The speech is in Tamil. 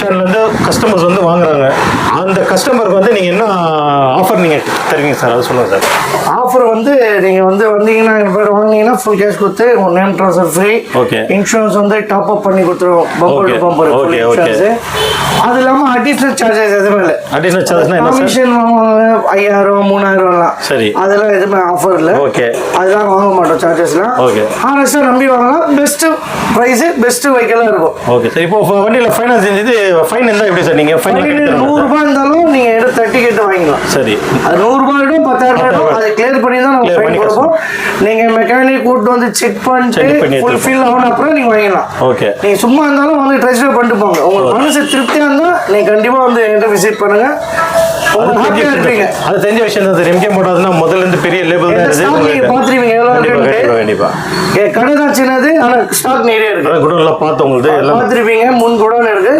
சேனல்லேருந்து கஸ்டமர்ஸ் வந்து வாங்குறாங்க, அந்த கஸ்டமருக்கு வந்து நீங்கள் என்ன ஆஃபர் நீங்கள் தருவீங்க சார், அதை சொல்லுங்கள் சார். ஆஃபர் வந்து நீங்கள் வந்து வந்தீங்கன்னா எங்கள் பேர் வாங்கினீங்கன்னா ஃபுல் கேஷ் கொடுத்து உங்கள் name transfer free. Okay. Insurance வந்து டாப் அப் பண்ணி கொடுத்துருவோம், bumper to bumper. Okay okay. அது இல்லாமல் அடிஷ்னல் சார்ஜஸ் எதுவுமே இல்லை. அடிஷ்னல் சார்ஜஸ்னா என்ன சார்? கமிஷன் வாங்குவாங்க 5000 3000 சரி. அதெல்லாம் எதுவுமே ஆஃபர் இல்லை. ஓகே. அதெல்லாம் வாங்க மாட்டோம் சார்ஜஸ்லாம். ஓகே. ஹானஸ்டாக நம்பி வாங்கலாம். பெஸ்ட்டு ப்ரைஸு பெஸ்ட்டு வெஹிக்கலாக இருக்கும். Okay sir. இப்போ வண்டியில் ஃபைனான்ஸ் இது ஃபைன் இருந்தால் எப்படி சார் நீங்கள் ஃபைன்? 100 ரூபாய் இருந்தாலும் நீங்கள் எடுத்து டிக்கெட் வாங்கிக்கலாம். சரி. அது 100 ரூபாய் 10,000 அதை கிளியர் பண்ணி தான் நம்ம ஃபைன் கொடுப்போம். நீங்கள் மெக்கானிக் கூப்பிட்டு வந்து செக் பண்ணிட்டு ஃபுல்ஃபில் ஆன அப்புறம் நீங்கள் வாங்கிக்கலாம். ஓகே. நீங்கள் சும்மா இருந்தாலும் வந்து ட்ரெஸ்ட் பண்ணிட்டு போங்க. உங்களுக்கு மனசு திருப்தியாக இருந்தால் நீங்கள் கண்டிப்பாக வந்து என்கிட்ட விசிட் பண்ணுங்கள். அது தெரிஞ்ச விஷயம் தான் சார். எம்கே மோட்டார்ஸ்னா முதல்ல இருந்து பெரிய லேபிள் தான் நீங்க பாத்துருவீங்க எவ்வளவு கண்டிப்பா. கடை தான் சின்னது, ஆனா ஸ்டாக் நிறைய இருக்கு. குடோன்ல பார்த்து உங்களுக்கு எல்லாம் பாத்துருப்பீங்க. முன் குடோன் இருக்கு.